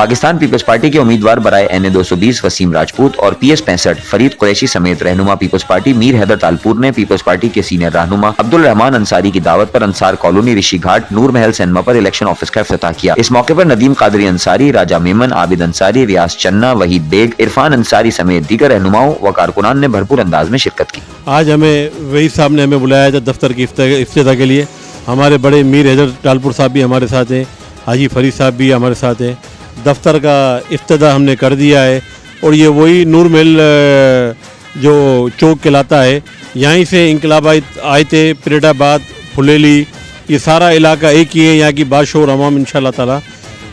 Pakistan peoples party के उम्मीदवार बराए NA 220 वसीम राजपूत और PS 65 फरीद कुरैशी समेत रहनुमा पीपल्स पार्टी मीर हैदर तालपुर ने पीपल्स पार्टी के सीनियर रहनुमा अब्दुल रहमान अंसारी की दावत पर अंसार कॉलोनी ऋषि घाट नूर महल सैनमा पर इलेक्शन ऑफिस का इफ्तिताह किया। इस मौके पर नदीम कादरी अंसारी, राजा मेमन, आबिद अंसारी, रियाज चन्ना, वहीद बेग, इरफान अंसारी समेत दीगर रहनुमाओं व कारकुनान ने भरपूर अंदाज में शिरकत की। आज हमें वही साहब ने हमें बुलाया था दफ्तर की इफ्तिताह के लिए। हमारे बड़े मीर हैदर तालपुर साहब भी हमारे साथ हैं, हाजी फरीद साहब भी हमारे साथ हैं। दफ्तर का इफ्तिताह हमने कर दिया है और ये वही नूर महल जो चौक कहलाता है, यहीं से इनकलाब आए थे। परेडाबाद, फुलेली, ये सारा इलाका एक ही है। यहाँ की बादशाह अवाम इंशाल्लाह ताला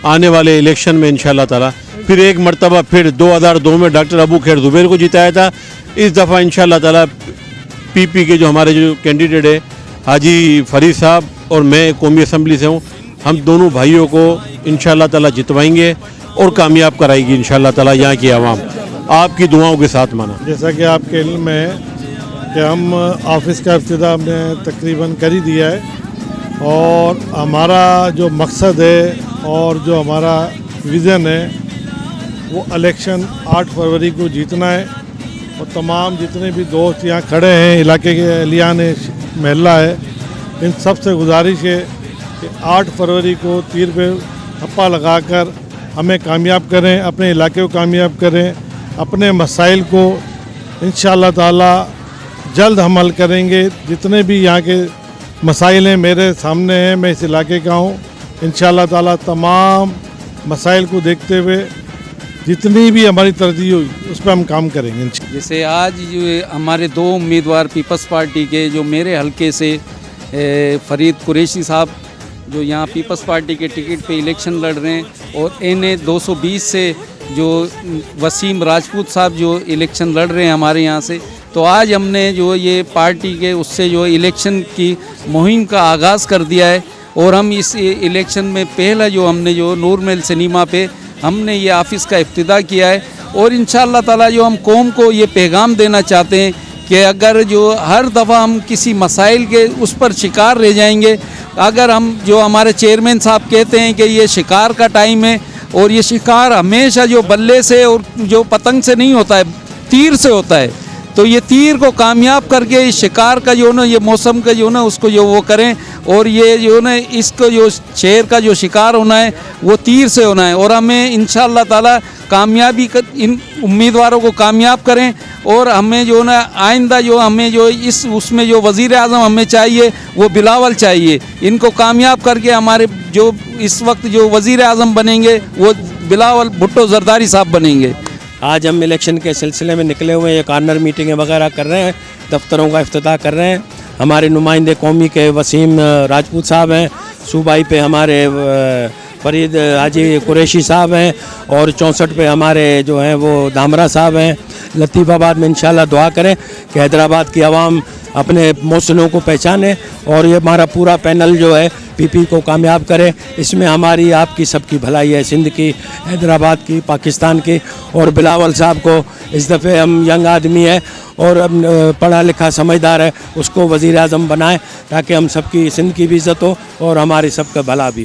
आने वाले इलेक्शन में इंशाल्लाह ताला फिर एक मरतबा फिर 2002 में डॉक्टर अबू खैर जुबैर को जिताया था। इस दफ़ा इंशाल्लाह ताला PP के जो हमारे जो कैंडिडेट है हाजी फरीद साहब और मैं कौमी असम्बली से हूँ, हम दोनों भाइयों को इंशाल्लाह ताला जितवाएंगे और कामयाब कराएगी इंशाल्लाह ताला यहाँ की आवाम आपकी दुआओं के साथ। माना जैसा कि आपके इल्म में है कि हम ऑफिस का इफ्तिताह हमने तकरीबन कर ही दिया है और हमारा जो मकसद है और जो हमारा विज़न है वो इलेक्शन 8 फरवरी को जीतना है। और तमाम जितने भी दोस्त यहाँ खड़े हैं, इलाके के लियान महल्ला है, इन सब से गुजारिश है कि 8 फरवरी को तीर पे ठप्पा लगाकर हमें कामयाब करें, अपने इलाके को कामयाब करें। अपने मसाइल को इंशाअल्लाह ताला जल्द हम हल करेंगे। जितने भी यहाँ के मसाइल हैं मेरे सामने हैं, मैं इस इलाके का हूँ। इंशाअल्लाह ताला तमाम मसाइल को देखते हुए जितनी भी हमारी तरजीह हुई उस पर हम काम करेंगे। जैसे आज जो हमारे 2 उम्मीदवार पीपल्स पार्टी के जो मेरे हलके से फरीद कुरैशी साहब जो यहाँ पीपल्स पार्टी के टिकट पे इलेक्शन लड़ रहे हैं और NA 220 से जो वसीम राजपूत साहब जो इलेक्शन लड़ रहे हैं हमारे यहाँ से, तो आज हमने जो ये पार्टी के उससे जो इलेक्शन की मुहिम का आगाज़ कर दिया है। और हम इस इलेक्शन में पहला जो हमने जो नूर महल सिनेमा पे हमने ये ऑफिस का इफ्तिताह किया है। और इंशाअल्लाह ताला जो हम कौम को ये पैगाम देना चाहते हैं कि अगर जो हर दफ़ा हम किसी मसाइल के उस पर शिकार रह जाएंगे, अगर हम जो हमारे चेयरमैन साहब कहते हैं कि ये शिकार का टाइम है और ये शिकार हमेशा जो बल्ले से और जो पतंग से नहीं होता है, तीर से होता है, तो ये तीर को कामयाब करके इस शिकार का जो ना ये मौसम का जो ना उसको जो वो करें और ये जो ना इसको जो शेर का जो शिकार होना है वो तीर से होना है। और हमें इंशाअल्लाह ताला कामयाबी इन उम्मीदवारों को कामयाब करें। और हमें जो ना आइंदा जो हमें जो इस उसमें जो वज़ीर आज़म हमें चाहिए वो बिलावल चाहिए। इनको कामयाब करके हमारे जो इस वक्त जो वज़ीर आज़म बनेंगे वो बिलावल भुट्टो जरदारी साहब बनेंगे। आज हम इलेक्शन के सिलसिले में निकले हुए हैं, ये कॉर्नर मीटिंगें वगैरह कर रहे हैं, दफ्तरों का इफ्तिताह कर रहे हैं। हमारे नुमाइंदे कौमी के वसीम राजपूत साहब हैं, सूबाई पे हमारे फरीद हाजी कुरैशी साहब हैं और 64 पे हमारे जो हैं वो धामरा साहब हैं। लतीफ़ाबाद में इंशाल्लाह दुआ करें कि हैदराबाद की आवाम अपने मौसलों को पहचाने और ये हमारा पूरा पैनल जो है PP को कामयाब करे। इसमें हमारी आपकी सबकी भलाई है, सिंध की, हैदराबाद की, पाकिस्तान की। और बिलावल साहब को इस दफ़े हम यंग आदमी है और पढ़ा लिखा समझदार है, उसको वज़ीर आज़म बनाएं ताकि हम सबकी सिंध की भी इज़्ज़त हो और हमारी सबका भला भी हो।